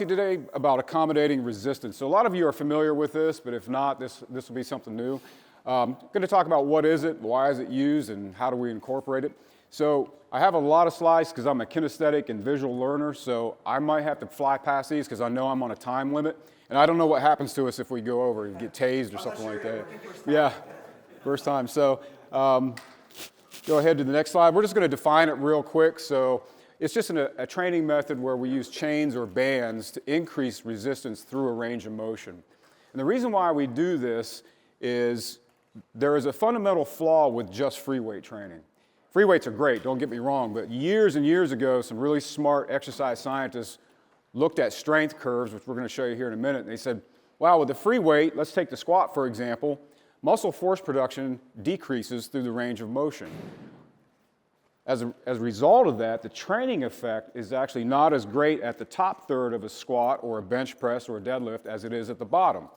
to you today about accommodating resistance. So a lot of you are familiar with this, but if not, this will be something new. I'm going to talk about what is it, why is it used, and how do we incorporate it. So I have a lot of slides because I'm a kinesthetic and visual learner, so I might have to fly past these because I know I'm on a time limit, and I don't know what happens to us if we go over and get tased or something like that. Yeah, first time. So go ahead to the next slide. We're just going to define it real quick. So it's just a training method where we use chains or bands to increase resistance through a range of motion. And the reason why we do this is there is a fundamental flaw with just free weight training. Free weights are great, don't get me wrong, but years and years ago, some really smart exercise scientists looked at strength curves, which we're going to show you here in a minute, and they said, wow, with the free weight, let's take the squat, for example, muscle force production decreases through the range of motion. As a result of that, the training effect is actually not as great at the top third of a squat or a bench press or a deadlift as it is at the bottom.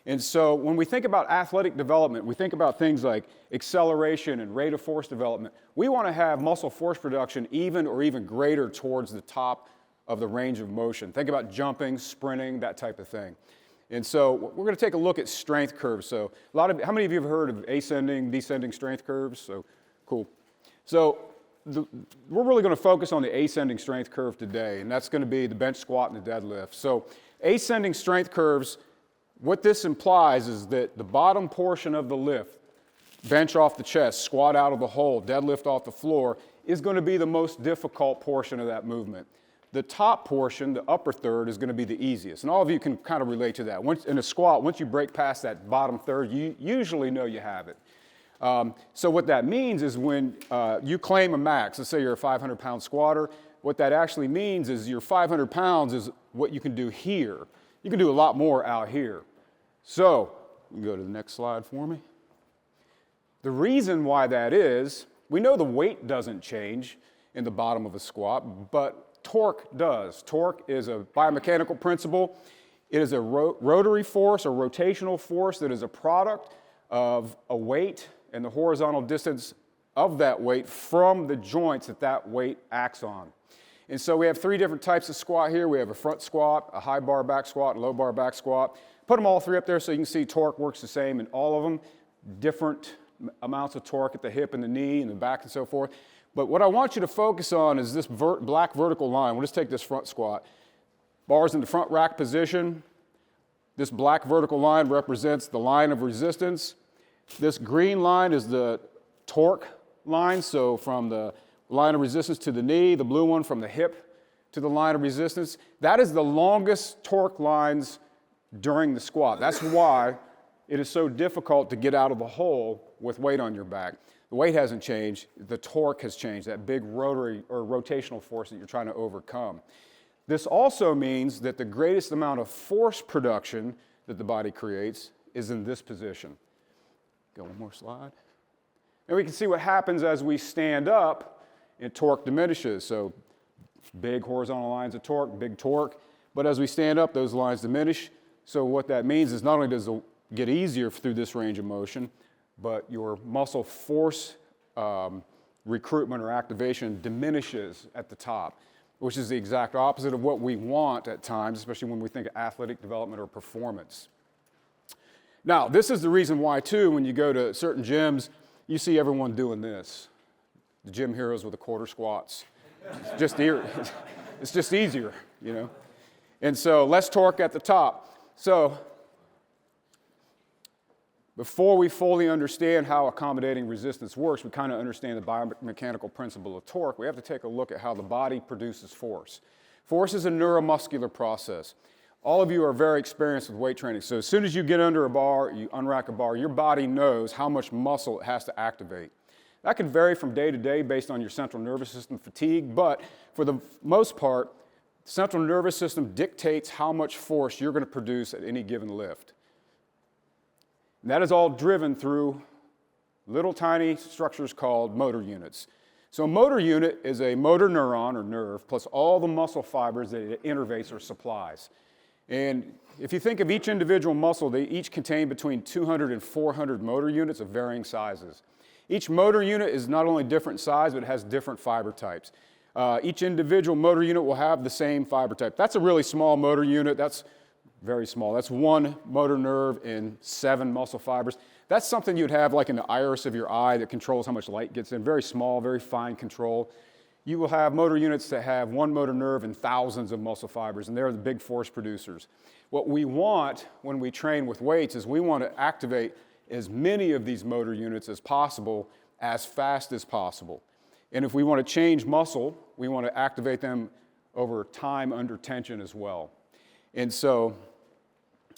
And so when we think about athletic development, we think about things like acceleration and rate of force development. We want to have muscle force production even or even greater towards the top of the range of motion. Think about jumping, sprinting, that type of thing. And so we're going to take a look at strength curves. So how many of you have heard of ascending, descending strength curves? So cool. So we're really going to focus on the ascending strength curve today, and that's going to be the bench, squat, and the deadlift. So ascending strength curves, what this implies is that the bottom portion of the lift, bench off the chest, squat out of the hole, deadlift off the floor, is going to be the most difficult portion of that movement. The top portion, the upper third, is going to be the easiest. And all of you can kind of relate to that. In a squat, once you break past that bottom third, you usually know you have it. So what that means is when you claim a max, let's say you're a 500-pound squatter, what that actually means is your 500 pounds is what you can do here. You can do a lot more out here. So, you can go to the next slide for me. The reason why that is, we know the weight doesn't change in the bottom of a squat, but torque does. Torque is a biomechanical principle. It is a rotary force, a rotational force that is a product of a weight and the horizontal distance of that weight from the joints that weight acts on. And so we have three different types of squat here. We have a front squat, a high bar back squat, and low bar back squat. Put them all three up there so you can see torque works the same in all of them. Different amounts of torque at the hip and the knee and the back and so forth. But what I want you to focus on is this black vertical line. We'll just take this front squat. Bars in the front rack position. This black vertical line represents the line of resistance. This green line is the torque line, so from the line of resistance to the knee, the blue one from the hip to the line of resistance. That is the longest torque lines during the squat. That's why it is so difficult to get out of the hole with weight on your back. The weight hasn't changed, the torque has changed, that big rotary or rotational force that you're trying to overcome. This also means that the greatest amount of force production that the body creates is in this position. Go one more slide. And we can see what happens as we stand up and torque diminishes. So big horizontal lines of torque, big torque. But as we stand up, those lines diminish. So what that means is not only does it get easier through this range of motion, but your muscle force recruitment or activation diminishes at the top, which is the exact opposite of what we want at times, especially when we think of athletic development or performance. Now, this is the reason why, too, when you go to certain gyms, you see everyone doing this. The gym heroes with the quarter squats. It's just easier, you know. And so less torque at the top. So before we fully understand how accommodating resistance works, we kind of understand the biomechanical principle of torque. We have to take a look at how the body produces force. Force is a neuromuscular process. All of you are very experienced with weight training. So as soon as you get under a bar, you unrack a bar, your body knows how much muscle it has to activate. That can vary from day to day based on your central nervous system fatigue, but for the most part, the central nervous system dictates how much force you're going to produce at any given lift. And that is all driven through little tiny structures called motor units. So a motor unit is a motor neuron or nerve plus all the muscle fibers that it innervates or supplies. And if you think of each individual muscle, they each contain between 200 and 400 motor units of varying sizes. Each motor unit is not only different size, but it has different fiber types. Each individual motor unit will have the same fiber type. That's a really small motor unit. That's very small. That's one motor nerve in 7 muscle fibers. That's something you'd have like in the iris of your eye that controls how much light gets in. Very small, very fine control. You will have motor units that have one motor nerve and thousands of muscle fibers, and they're the big force producers. What we want when we train with weights is we want to activate as many of these motor units as possible, as fast as possible. And if we want to change muscle, we want to activate them over time under tension as well. And so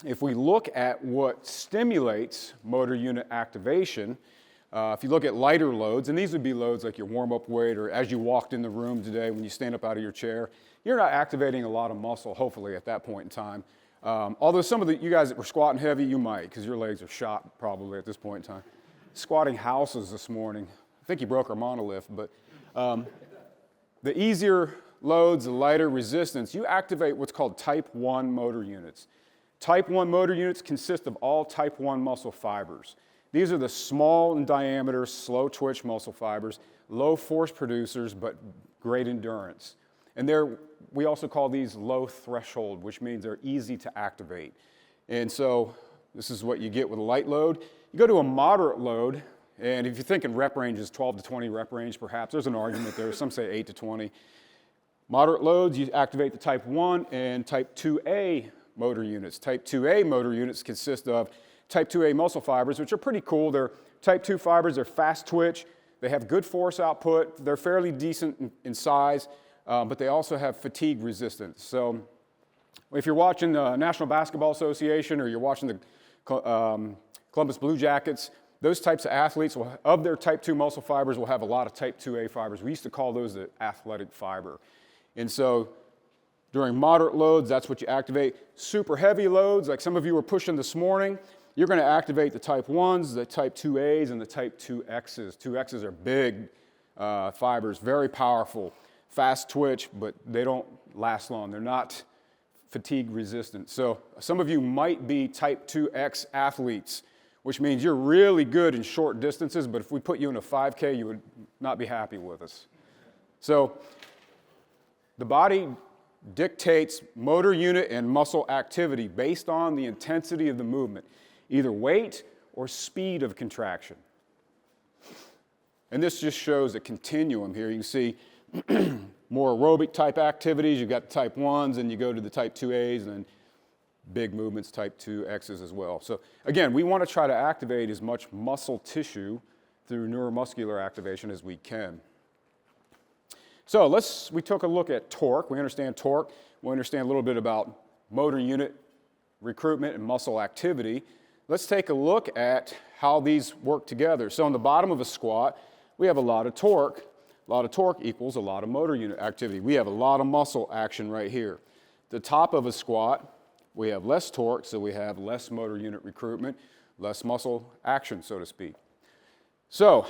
if we look at what stimulates motor unit activation, if you look at lighter loads, and these would be loads like your warm-up weight or as you walked in the room today when you stand up out of your chair, you're not activating a lot of muscle, hopefully, at that point in time. Although some of you guys that were squatting heavy, you might, because your legs are shot probably at this point in time. Squatting houses this morning. I think you broke our monolith, but the easier loads, the lighter resistance, you activate what's called type 1 motor units. Type 1 motor units consist of all type 1 muscle fibers. These are the small in diameter, slow twitch muscle fibers, low force producers, but great endurance. And we also call these low threshold, which means they're easy to activate. And so this is what you get with a light load. You go to a moderate load, and if you're thinking rep range is 12 to 20 rep range, perhaps, there's an argument there. Some say 8 to 20. Moderate loads, you activate the type 1 and type 2A motor units. Type 2A motor units consist of type 2A muscle fibers, which are pretty cool. They're type 2 fibers, they're fast twitch, they have good force output, they're fairly decent in size, but they also have fatigue resistance. So if you're watching the National Basketball Association or you're watching the Columbus Blue Jackets, those types of athletes, of their type 2 muscle fibers, will have a lot of type 2A fibers. We used to call those the athletic fiber. And so during moderate loads, that's what you activate. Super heavy loads, like some of you were pushing this morning, you're going to activate the type 1s, the type 2As, and the type 2Xs. 2Xs are big fibers, very powerful, fast twitch, but they don't last long. They're not fatigue resistant. So some of you might be type 2X athletes, which means you're really good in short distances, but if we put you in a 5K, you would not be happy with us. So the body dictates motor unit and muscle activity based on the intensity of the movement, either weight or speed of contraction. And this just shows a continuum here. You can see more aerobic type activities, you've got the type 1s, and you go to the type 2As, and then big movements, type 2Xs as well. So again, we want to try to activate as much muscle tissue through neuromuscular activation as we can. So we took a look at torque. We understand torque. We understand a little bit about motor unit recruitment and muscle activity. Let's take a look at how these work together. So on the bottom of a squat, we have a lot of torque. A lot of torque equals a lot of motor unit activity. We have a lot of muscle action right here. The top of a squat, we have less torque, so we have less motor unit recruitment, less muscle action, so to speak. So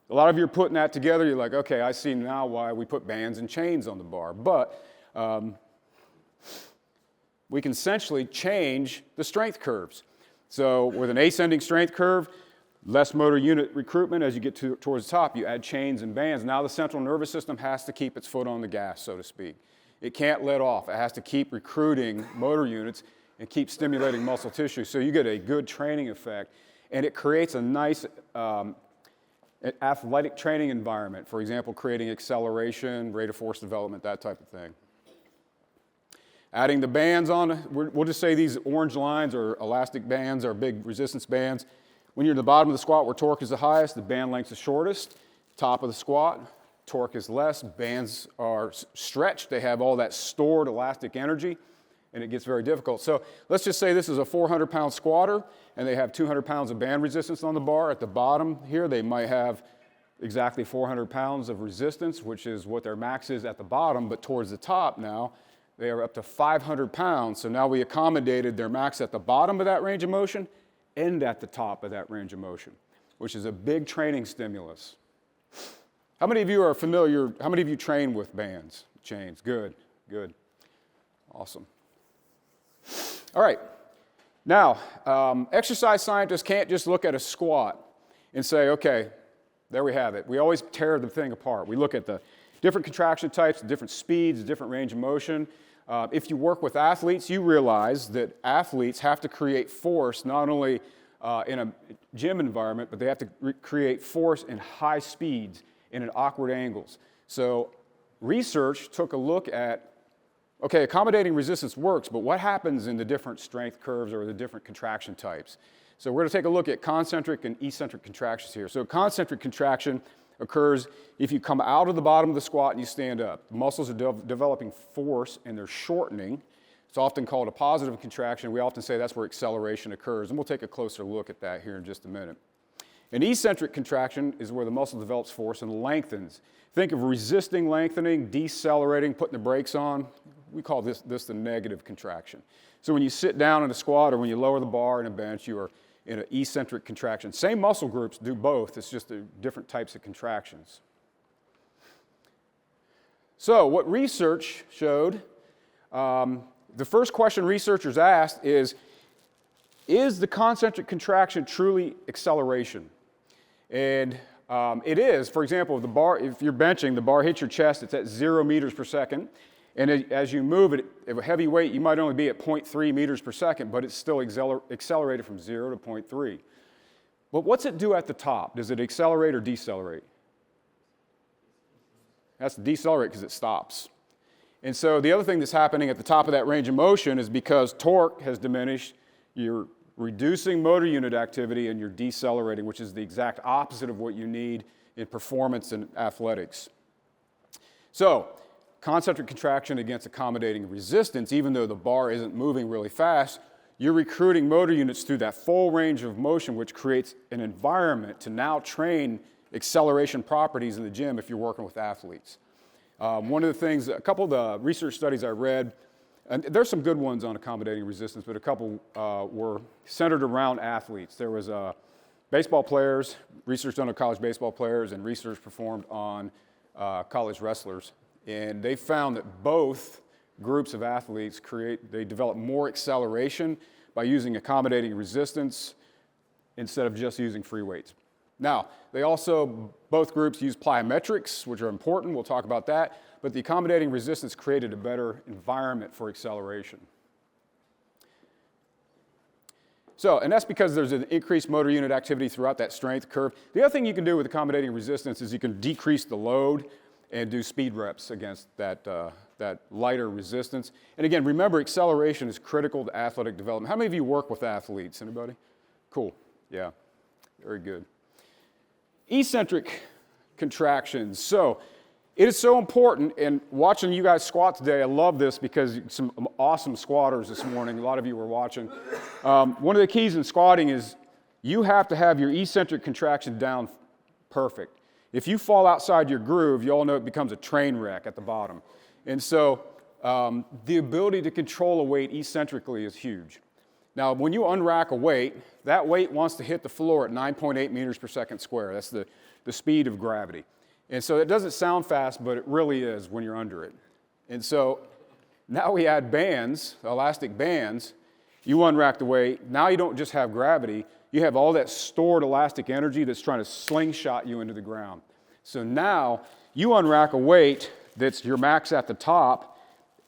a lot of you are putting that together. You're like, okay, I see now why we put bands and chains on the bar. But we can essentially change the strength curves. So with an ascending strength curve, less motor unit recruitment as you get towards the top. You add chains and bands. Now the central nervous system has to keep its foot on the gas, so to speak. It can't let off. It has to keep recruiting motor units and keep stimulating muscle tissue. So you get a good training effect. And it creates a nice athletic training environment. For example, creating acceleration, rate of force development, that type of thing. Adding the bands on, we'll just say these orange lines are elastic bands, are big resistance bands. When you're in the bottom of the squat where torque is the highest, the band length is shortest. Top of the squat, torque is less, bands are stretched. They have all that stored elastic energy, and it gets very difficult. So let's just say this is a 400-pound squatter, and they have 200 pounds of band resistance on the bar. At the bottom here, they might have exactly 400 pounds of resistance, which is what their max is at the bottom, but towards the top now, they are up to 500 pounds. So now we accommodated their max at the bottom of that range of motion and at the top of that range of motion, which is a big training stimulus. How many of you are familiar, how many of you train with bands, chains? Good, good, awesome. All right, now, exercise scientists can't just look at a squat and say, okay, there we have it. We always tear the thing apart. We look at the Different contraction types, different speeds, different range of motion. If you work with athletes, you realize that athletes have to create force not only in a gym environment, but they have to create force in high speeds and at awkward angles. So research took a look at, okay, accommodating resistance works, but what happens in the different strength curves or the different contraction types? So we're going to take a look at concentric and eccentric contractions here. So concentric contraction occurs if you come out of the bottom of the squat and you stand up. The muscles are developing force and they're shortening. It's often called a positive contraction. We often say that's where acceleration occurs, and we'll take a closer look at that here in just a minute. An eccentric contraction is where the muscle develops force and lengthens. Think of resisting lengthening, decelerating, putting the brakes on. We call this the negative contraction. So when you sit down in a squat or when you lower the bar in a bench, you are in an eccentric contraction. Same muscle groups do both. It's just different types of contractions. So what research showed, the first question researchers asked is the concentric contraction truly acceleration? And it is. For example, if you're benching, the bar hits your chest, it's at 0 meters per second. And as you move it, if a heavy weight, you might only be at 0.3 meters per second, but it's still accelerated from 0 to 0.3. But what's it do at the top? Does it accelerate or decelerate? It has to decelerate because it stops. And so the other thing that's happening at the top of that range of motion is because torque has diminished, you're reducing motor unit activity and you're decelerating, which is the exact opposite of what you need in performance and athletics. So, concentric contraction against accommodating resistance, even though the bar isn't moving really fast, you're recruiting motor units through that full range of motion, which creates an environment to now train acceleration properties in the gym if you're working with athletes. One of the things, a couple of the research studies I read, and there's some good ones on accommodating resistance, but a couple were centered around athletes. There was baseball players, research done on college baseball players, and research performed on college wrestlers. And they found that both groups of athletes they develop more acceleration by using accommodating resistance instead of just using free weights. Now, both groups use plyometrics, which are important. We'll talk about that. But the accommodating resistance created a better environment for acceleration. So, and that's because there's an increased motor unit activity throughout that strength curve. The other thing you can do with accommodating resistance is you can decrease the load and do speed reps against that lighter resistance. And again, remember, acceleration is critical to athletic development. How many of you work with athletes? Anybody? Cool. Yeah. Very good. Eccentric contractions. So it is so important, and watching you guys squat today, I love this because some awesome squatters this morning, a lot of you were watching. One of the keys in squatting is you have to have your eccentric contraction down perfect. If you fall outside your groove, you all know it becomes a train wreck at the bottom. And so the ability to control a weight eccentrically is huge. Now, when you unrack a weight, that weight wants to hit the floor at 9.8 meters per second square. That's the speed of gravity. And so it doesn't sound fast, but it really is when you're under it. And so now we add bands, elastic bands. You unrack the weight. Now you don't just have gravity. You have all that stored elastic energy that's trying to slingshot you into the ground. So now you unrack a weight that's your max at the top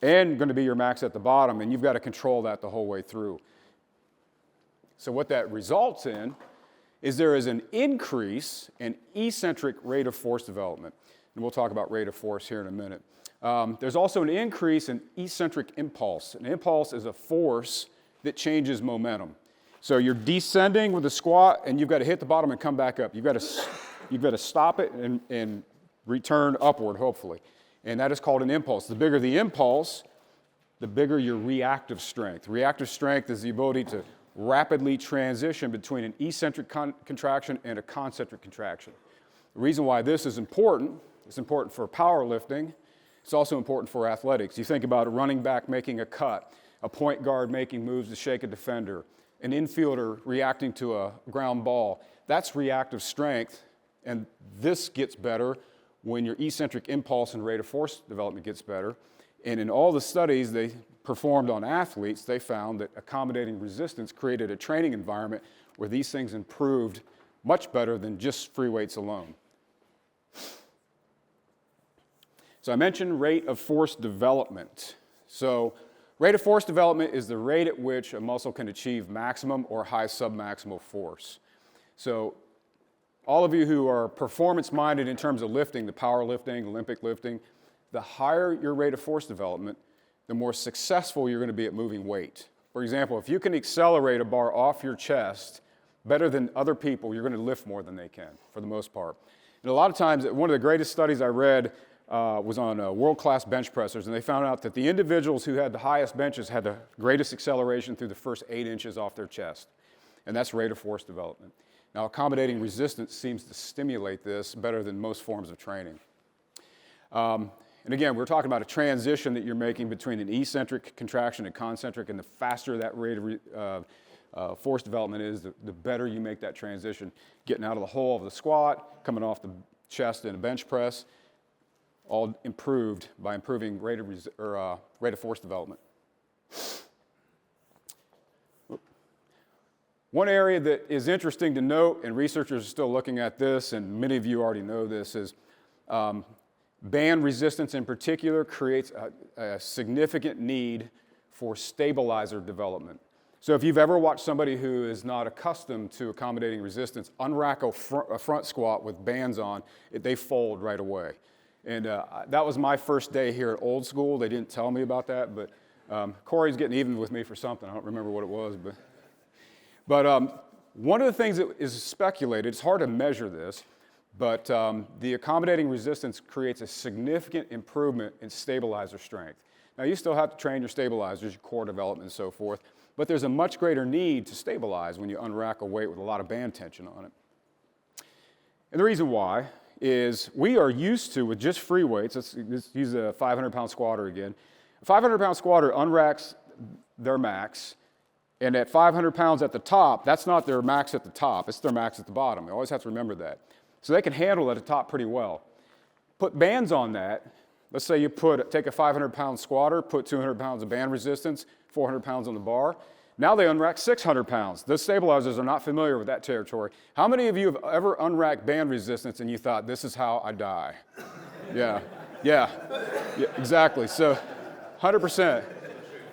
and going to be your max at the bottom, and you've got to control that the whole way through. So what that results in is there is an increase in eccentric rate of force development. And we'll talk about rate of force here in a minute. There's also an increase in eccentric impulse. An impulse is a force that changes momentum. So you're descending with a squat, and you've got to hit the bottom and come back up. You've got to stop it and return upward, hopefully. And that is called an impulse. The bigger the impulse, the bigger your reactive strength. Reactive strength is the ability to rapidly transition between an eccentric contraction and a concentric contraction. The reason why this is important, it's important for powerlifting. It's also important for athletics. You think about a running back making a cut, a point guard making moves to shake a defender, an infielder reacting to a ground ball. That's reactive strength, and this gets better when your eccentric impulse and rate of force development gets better. And in all the studies they performed on athletes, they found that accommodating resistance created a training environment where these things improved much better than just free weights alone. So I mentioned rate of force development. So rate of force development is the rate at which a muscle can achieve maximum or high submaximal force. So all of you who are performance-minded in terms of lifting, the powerlifting, Olympic lifting, the higher your rate of force development, the more successful you're going to be at moving weight. For example, if you can accelerate a bar off your chest better than other people, you're going to lift more than they can, for the most part. And a lot of times, one of the greatest studies I read was on world-class bench pressers, and they found out that the individuals who had the highest benches had the greatest acceleration through the first 8 inches off their chest, and that's rate of force development. Now, accommodating resistance seems to stimulate this better than most forms of training. And again, we're talking about a transition that you're making between an eccentric contraction and concentric, and the faster that rate of force development is, the better you make that transition. Getting out of the hole of the squat, coming off the chest in a bench press, all improved by improving rate of force development. One area that is interesting to note, and researchers are still looking at this, and many of you already know this, is band resistance in particular creates a significant need for stabilizer development. So if you've ever watched somebody who is not accustomed to accommodating resistance unrack a front squat with bands on, they fold right away. And that was my first day here at Old School. They didn't tell me about that, but Corey's getting even with me for something. I don't remember what it was. But one of the things that is speculated, it's hard to measure this, but the accommodating resistance creates a significant improvement in stabilizer strength. Now, you still have to train your stabilizers, your core development and so forth, but there's a much greater need to stabilize when you unrack a weight with a lot of band tension on it. And the reason why is we are used to, with just free weights, let's use a 500-pound squatter again. A 500-pound squatter unracks their max, and at 500 pounds at the top, that's not their max at the top, it's their max at the bottom. You always have to remember that. So they can handle it at the top pretty well. Put bands on that. Let's say you take a 500-pound squatter, put 200 pounds of band resistance, 400 pounds on the bar. Now they unrack 600 pounds. Those stabilizers are not familiar with that territory. How many of you have ever unracked band resistance and you thought, this is how I die? Yeah, exactly. So 100%.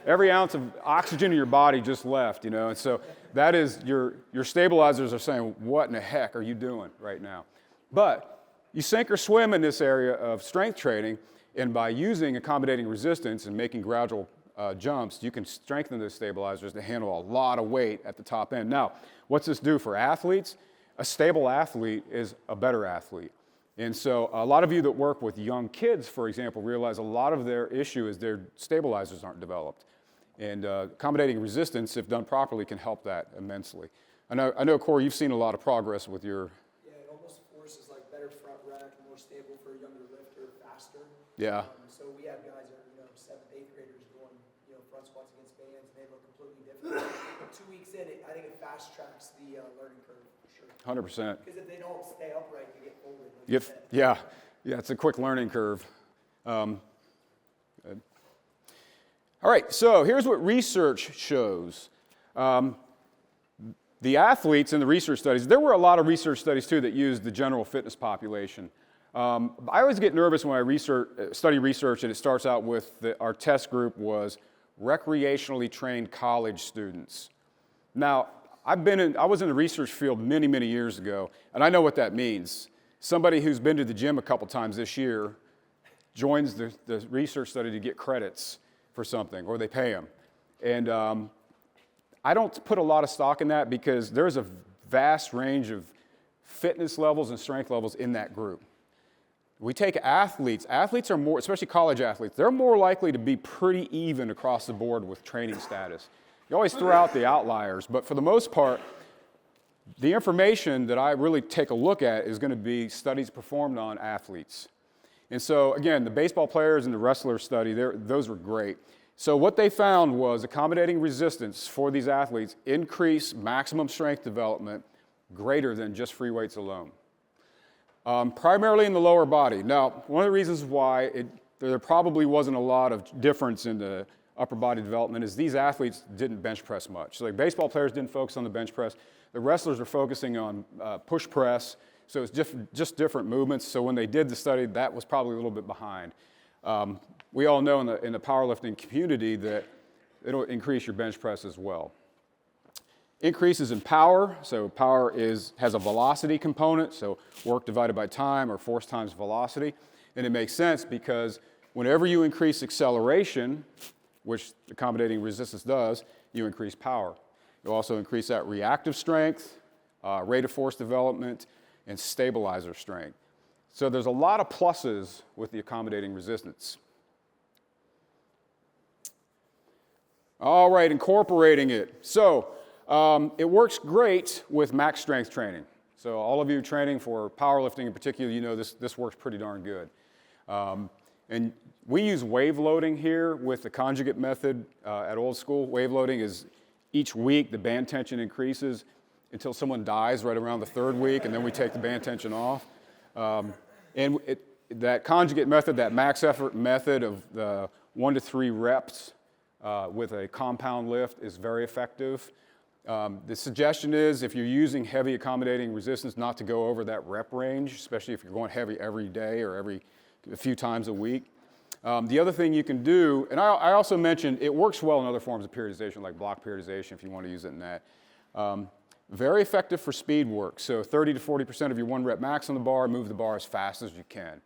Every ounce of oxygen in your body just left, you know, and so that is, your stabilizers are saying, what in the heck are you doing right now? But you sink or swim in this area of strength training, and by using accommodating resistance and making gradual jumps, you can strengthen those stabilizers to handle a lot of weight at the top end. Now, what's this do for athletes? A stable athlete is a better athlete. And so a lot of you that work with young kids, for example, realize a lot of their issue is their stabilizers aren't developed. And accommodating resistance, if done properly, can help that immensely. I know, Corey, you've seen a lot of progress with your... Yeah, it almost forces like better front rack, more stable for a younger lifter, faster. Yeah. So we have guys that are, 7th, 8th graders doing, front squats against bands, and they look completely different. But 2 weeks in, I think it fast tracks the learning curve for sure. 100%. Because if they don't stay upright, they get folded. Yeah, it's a quick learning curve. All right, so here's what research shows. The athletes in the research studies, there were a lot of research studies too that used the general fitness population. I always get nervous when I study research and it starts out with our test group was recreationally trained college students. Now, I was in the research field many, many years ago, and I know what that means. Somebody who's been to the gym a couple times this year joins the research study to get credits for something, or they pay them. And I don't put a lot of stock in that because there's a vast range of fitness levels and strength levels in that group. We take athletes. Athletes are more, especially college athletes, they're more likely to be pretty even across the board with training status. You always throw out the outliers, but for the most part, the information that I really take a look at is going to be studies performed on athletes. And so, again, the baseball players and the wrestlers study, those were great. So what they found was accommodating resistance for these athletes increased maximum strength development greater than just free weights alone. Primarily in the lower body. Now, one of the reasons why there probably wasn't a lot of difference in the upper body development is these athletes didn't bench press much. So like baseball players didn't focus on the bench press. The wrestlers were focusing on push press. So it's just different movements. So when they did the study, that was probably a little bit behind. We all know in the powerlifting community that it'll increase your bench press as well. Increases in power, so power has a velocity component, so work divided by time or force times velocity. And it makes sense because whenever you increase acceleration, which accommodating resistance does, you increase power. You also increase that reactive strength, rate of force development, and stabilizer strength. So there's a lot of pluses with the accommodating resistance. All right, incorporating it. So it works great with max strength training. So all of you training for powerlifting in particular, you know this works pretty darn good. And we use wave loading here with the conjugate method at Old School. Wave loading is each week the band tension increases until someone dies right around the third week, and then we take the band tension off. That conjugate method, that max effort method of the 1 to 3 reps with a compound lift is very effective. The suggestion is if you're using heavy accommodating resistance not to go over that rep range, especially if you're going heavy every day or a few times a week. The other thing you can do, and I also mentioned it works well in other forms of periodization like block periodization if you want to use it in that. Very effective for speed work. So 30 to 40% of your 1 rep max on the bar, move the bar as fast as you can.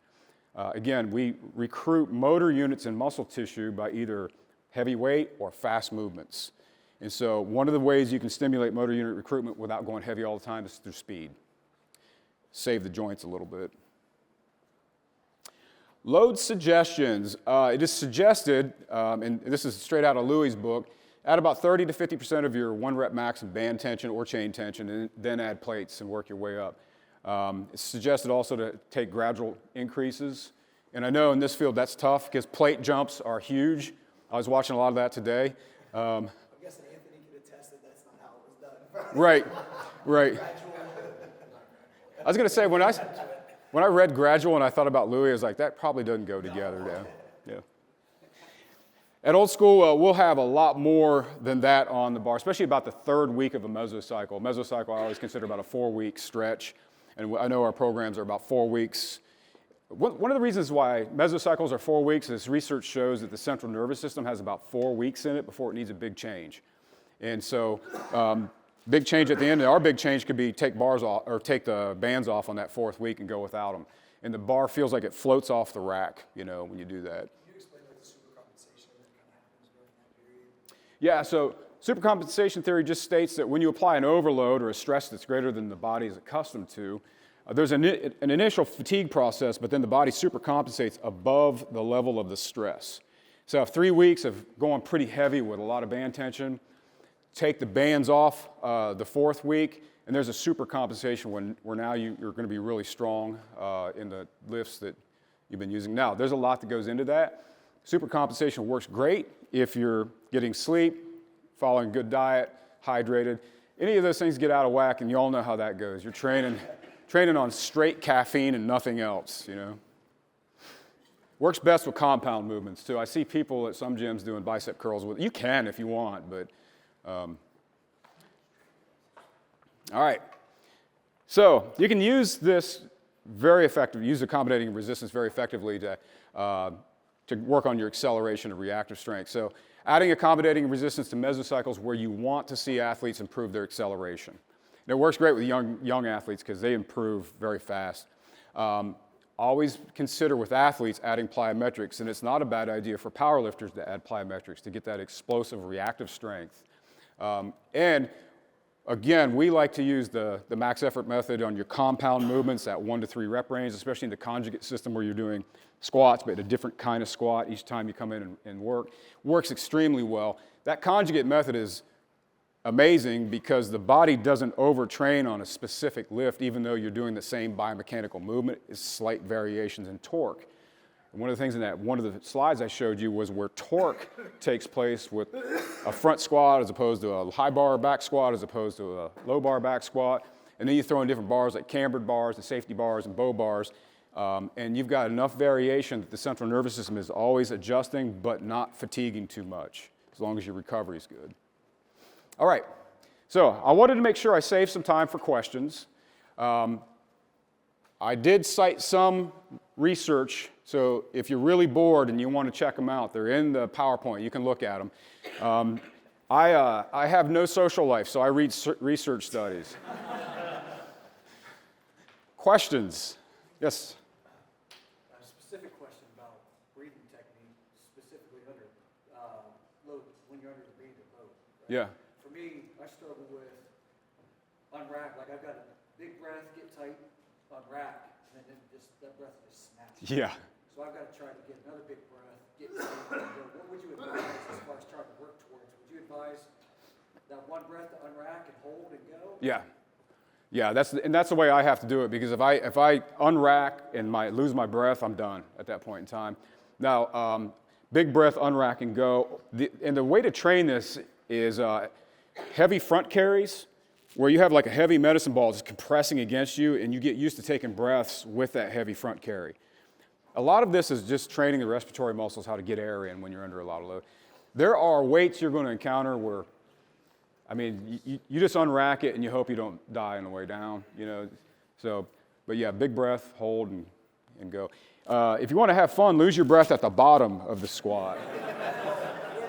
Again, we recruit motor units and muscle tissue by either heavy weight or fast movements. And so one of the ways you can stimulate motor unit recruitment without going heavy all the time is through speed. Save the joints a little bit. Load suggestions. It is suggested, and this is straight out of Louie's book, add about 30 to 50% of your 1 rep max in band tension or chain tension, and then add plates and work your way up. It's suggested also to take gradual increases. And I know in this field that's tough because plate jumps are huge. I was watching a lot of that today. I'm guessing Anthony could attest that that's not how it was done. Right. I was going to say, when I read gradual and I thought about Louis, I was like, that probably doesn't go together. Yeah. At Old School, we'll have a lot more than that on the bar, especially about the third week of a mesocycle. Mesocycle I always consider about a 4-week stretch, and I know our programs are about 4 weeks. One of the reasons why mesocycles are 4 weeks is research shows that the central nervous system has about 4 weeks in it before it needs a big change. And so big change at the end, and our big change could be take bars off or take the bands off on that 4th week and go without them. And the bar feels like it floats off the rack, when you do that. Yeah, so supercompensation theory just states that when you apply an overload or a stress that's greater than the body is accustomed to, there's an initial fatigue process, but then the body supercompensates above the level of the stress. So 3 weeks of going pretty heavy with a lot of band tension, take the bands off the 4th week, and there's a supercompensation where now you're going to be really strong in the lifts that you've been using. Now, there's a lot that goes into that. Supercompensation works great if you're getting sleep, following a good diet, hydrated. Any of those things get out of whack, and you all know how that goes. You're training on straight caffeine and nothing else, Works best with compound movements, too. I see people at some gyms doing bicep curls with it. You can if you want, but... all right. So you can use this use accommodating resistance very effectively to work on your acceleration and reactive strength. So adding accommodating resistance to mesocycles where you want to see athletes improve their acceleration. And it works great with young athletes because they improve very fast. Always consider with athletes adding plyometrics, and it's not a bad idea for powerlifters to add plyometrics to get that explosive reactive strength. And again, we like to use the max effort method on your compound movements at 1 to 3 rep range, especially in the conjugate system where you're doing squats, but a different kind of squat each time you come in and work. Works extremely well. That conjugate method is amazing because the body doesn't overtrain on a specific lift, even though you're doing the same biomechanical movement. It's slight variations in torque. And one of the things in one of the slides I showed you was where torque takes place with a front squat as opposed to a high bar back squat as opposed to a low bar back squat. And then you throw in different bars like cambered bars and safety bars and bow bars. And you've got enough variation that the central nervous system is always adjusting but not fatiguing too much, as long as your recovery is good. All right, so I wanted to make sure I saved some time for questions. I did cite some research So if you're really bored and you want to check them out, they're in the PowerPoint. You can look at them. I have no social life, so I read research studies. Questions? Yes? A specific question about breathing technique, specifically under load, when you're under the breathing load. Right? Yeah. For me, I struggle with unrack. Like I've got a big breath, get tight, unrack, and then just that breath just snaps. Yeah. So I've got to try to get another big breath, get tight. What would you advise as far as trying to work towards? Would you advise that one breath to unrack and hold and go? Yeah. Yeah, that's the way I have to do it, because if I unrack and lose my breath, I'm done at that point in time. Now, big breath, unrack, and go. And the way to train this is heavy front carries, where you have like a heavy medicine ball just compressing against you, and you get used to taking breaths with that heavy front carry. A lot of this is just training the respiratory muscles how to get air in when you're under a lot of load. There are weights you're going to encounter where, I mean, you just unrack it and you hope you don't die on the way down, you know. So, but yeah, big breath, hold, and go. If you want to have fun, lose your breath at the bottom of the squat. And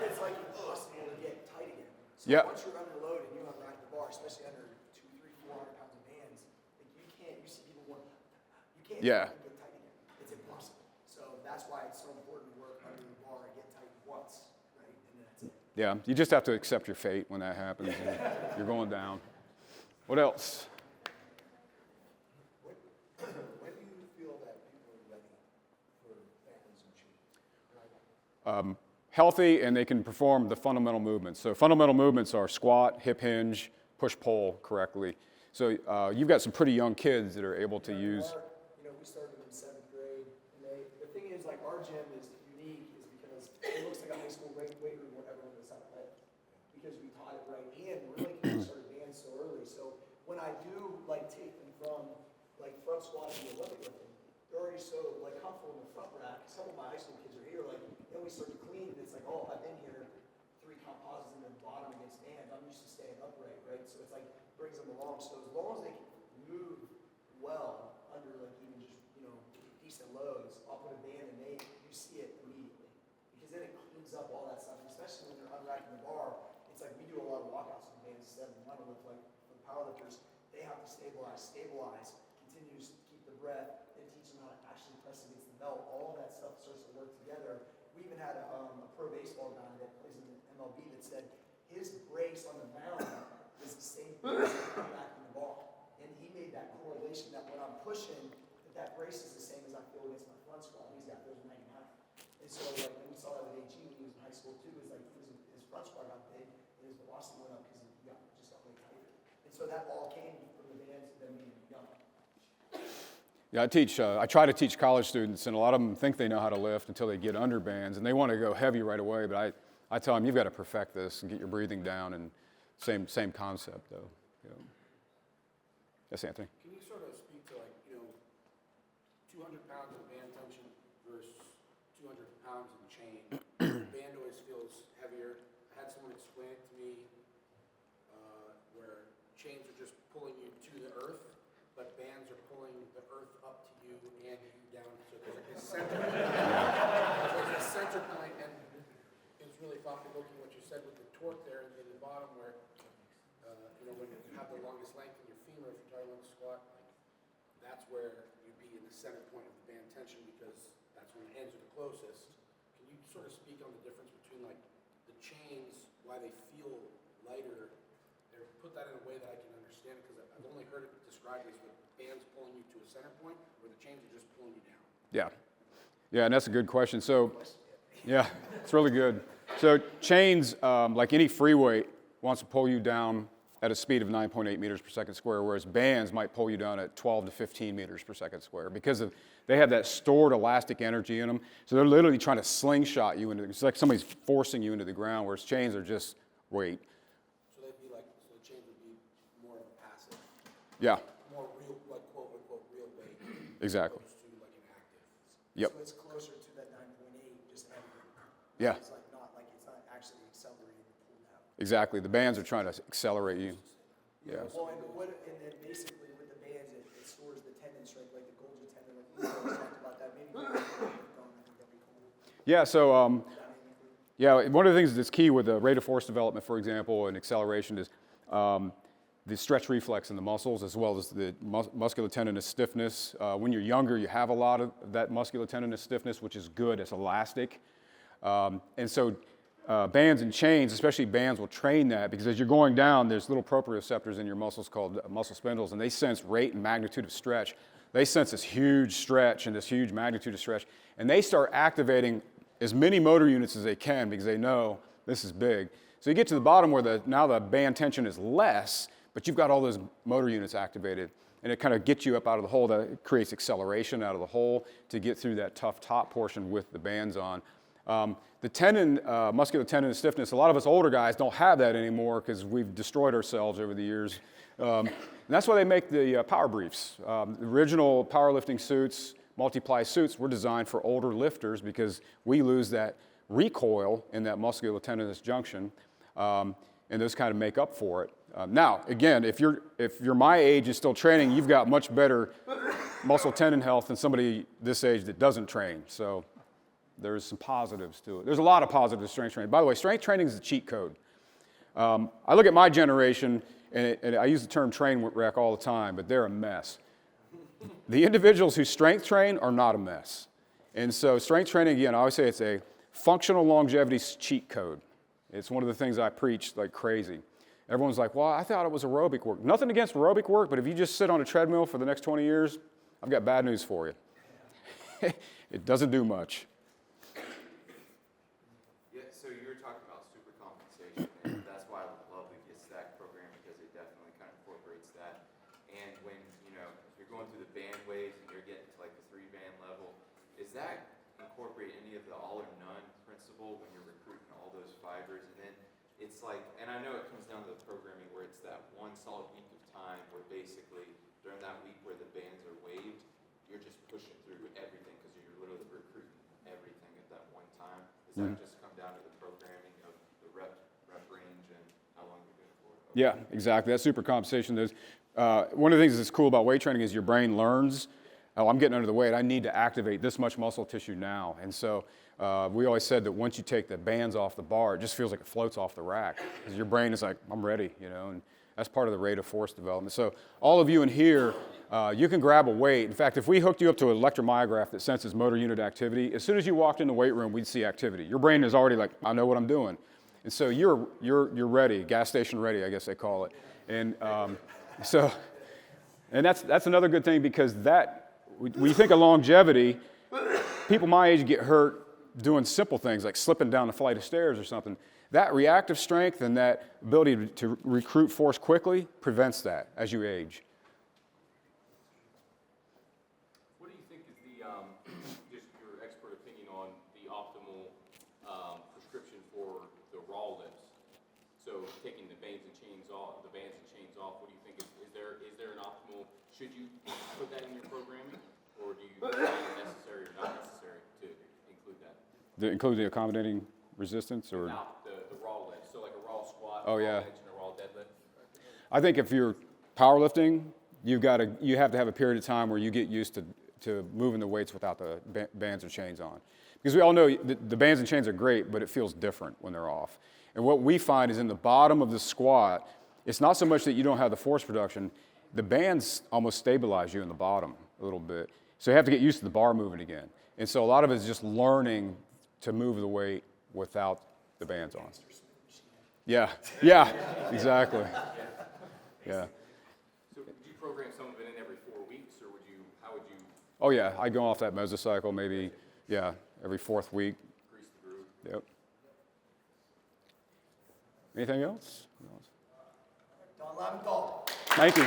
it's like impossible to get tight again. So Yeah. once you're under load and you unrack the bar, especially under 200, 300, 400 pounds of bands, like you see people want, you can't Yeah. get tight again. It's impossible. So that's why it's so important to work under the bar and get tight once, right? And then that's it. Yeah, you just have to accept your fate when that happens. And you're going down. What else? When do you feel that people are ready for bands and chains? Healthy, and they can perform the fundamental movements. So fundamental movements are squat, hip hinge, push pull correctly. So you've got some pretty young kids that are able to use. We started in 7th grade, and the thing is, like, our gym is unique is because it looks like a high school weight room where everyone was out of because we taught it right, and we're really kind of started bands so early. So when I do, like, take them from, like, front squat to the Olympic lifting, they're already so, like, comfortable in the front rack. Some of my high school kids are here, like, then we start to clean, and it's like, oh, I've been here 3 count pauses in the bottom against bands. I'm used to staying upright, right? So it's like, brings them along. So as long as they can move well under, like, even just, decent loads, I'll put a band and you see it immediately. Because then it cleans up all that stuff, and especially when they're unracking the bar. It's like we do a lot of walkouts with bands 7-1 with, like, for the powerlifters. They have to stabilize, continue to keep the breath, and teach them how to actually press against the belt. All of that stuff starts to work together. We even had a pro baseball guy that plays in the MLB that said his brace on the mound is the same thing as unracking the bar. And he made that correlation that when I'm pushing, that brace is the same as I feel against my front squat. He's got those 99. And so, like, and we saw that with AG when he was in high school too. Is like his front squat got big and his velocity went up because he just got way tighter. And so that all came from the bands of them being young. Yeah, I try to teach college students, and a lot of them think they know how to lift until they get under bands, and they want to go heavy right away. But I tell them, you've got to perfect this and get your breathing down, and same concept though. Yes, Anthony. Can you sort of speak to, like, 200 pounds of band tension versus 200 pounds in chain? Band always feels heavier. I had someone explain it to me where chains are just pulling you to the earth, but bands are pulling the earth up to you and you down. So there's like a center. There's a center point, and it's really thought-provoking what you said with the torque there in the bottom where, when you have the longest length in your femur, if you're talking about the squat, like, that's where you'd be in the center point of the band tension because that's when the ends are the closest. Can you sort of speak on the difference between, like, the chains, why they feel lighter, or put that in a way that I can understand it? Because I've only heard it described as with bands pulling you to a center point, where the chains are just pulling you down. Yeah, and that's a good question. So, yeah, it's really good. So chains, like any free weight, wants to pull you down at a speed of 9.8 meters per second square, whereas bands might pull you down at 12 to 15 meters per second square because they have that stored elastic energy in them. So they're literally trying to slingshot you into. It's like somebody's forcing you into the ground, whereas chains are just weight. So they'd be like, so the chains would be more passive. Yeah. More real, like, quote unquote, real weight. Exactly. Opposed to, like, an active. Yep. So it's closer to that 9.8, just heavier. Yeah. It's it's not actually accelerating the pull down. Exactly. The bands are trying to accelerate you. Yeah. Well, and then basically with the bands, it stores the tendon strength, like the Golgi tendon, like we always talked about that. Maybe Yeah, so yeah, one of the things that's key with the rate of force development, for example, and acceleration is the stretch reflex in the muscles, as well as the muscular tendinous stiffness. When you're younger, you have a lot of that muscular tendinous stiffness, which is good. It's elastic. And so bands and chains, especially bands, will train that because as you're going down, there's little proprioceptors in your muscles called muscle spindles, and they sense rate and magnitude of stretch. They sense this huge stretch and this huge magnitude of stretch, and they start activating as many motor units as they can because they know this is big. So you get to the bottom where now the band tension is less, but you've got all those motor units activated, and it kind of gets you up out of the hole. That creates acceleration out of the hole to get through that tough top portion with the bands on. The tendon, muscular tendon stiffness, a lot of us older guys don't have that anymore because we've destroyed ourselves over the years. And that's why they make the power briefs. The original powerlifting suits, multiply suits, were designed for older lifters because we lose that recoil in that muscular tendinous junction, and those kind of make up for it. Now, again, if you're my age and still training, you've got much better muscle tendon health than somebody this age that doesn't train. So there's some positives to it. There's a lot of positives to strength training. By the way, strength training is a cheat code. I look at my generation, and I use the term train wreck all the time, but they're a mess. The individuals who strength train are not a mess. And so strength training, again, I always say it's a functional longevity cheat code. It's one of the things I preach like crazy. Everyone's like, well, I thought it was aerobic work. Nothing against aerobic work, but if you just sit on a treadmill for the next 20 years, I've got bad news for you. It doesn't do much. Yeah, so you were talking about super compensation, and that's why I love the Get Stack program because it definitely kind of incorporates that. And when, you're going through the band waves and you're getting to like the 3-band level, is that incorporate any of the all or none principle when you're recruiting all those fibers? And then it's like, and I know it comes down to the programming where it's that one solid week of time where basically during that week where the bands are waved, you're just pushing through everything because you're literally recruiting everything at that one time. Does that just come down to the programming of the rep range and how long you're doing it for? Okay. Yeah, exactly. That's super compensation. One of the things that's cool about weight training is your brain learns, oh, I'm getting under the weight. I need to activate this much muscle tissue now. And so we always said that once you take the bands off the bar, it just feels like it floats off the rack. Because your brain is like, I'm ready, and that's part of the rate of force development. So all of you in here, you can grab a weight. In fact, if we hooked you up to an electromyograph that senses motor unit activity, as soon as you walked in the weight room, we'd see activity. Your brain is already like, I know what I'm doing. And so you're ready, gas station ready, I guess they call it. And and that's another good thing because when you think of longevity, people my age get hurt doing simple things like slipping down a flight of stairs or something. That reactive strength and that ability to recruit force quickly prevents that as you age. What do you think is just your expert opinion on the optimal prescription for the raw lifts? So taking the bands and chains off, what do you think is there an optimal? Should you put that in your programming, or do you think it's necessary or not necessary to include that? To include the accommodating resistance, or Now, the raw lifts, so like a raw squat, Oh, a raw yeah. bench, and a raw deadlift. I think if you're powerlifting, you have to have a period of time where you get used to moving the weights without the bands or chains on. Because we all know the bands and chains are great, but it feels different when they're off. And what we find is in the bottom of the squat, it's not so much that you don't have the force production, the bands almost stabilize you in the bottom a little bit. So you have to get used to the bar moving again. And so a lot of it is just learning to move the weight without the bands on. Yeah, exactly. Yeah. So would you program some of it in every 4 weeks, or how would you Oh yeah, I go off that mesocycle maybe, every 4th week. grease the groove? Yep. Anything else? Don Laubenthal. Thank you.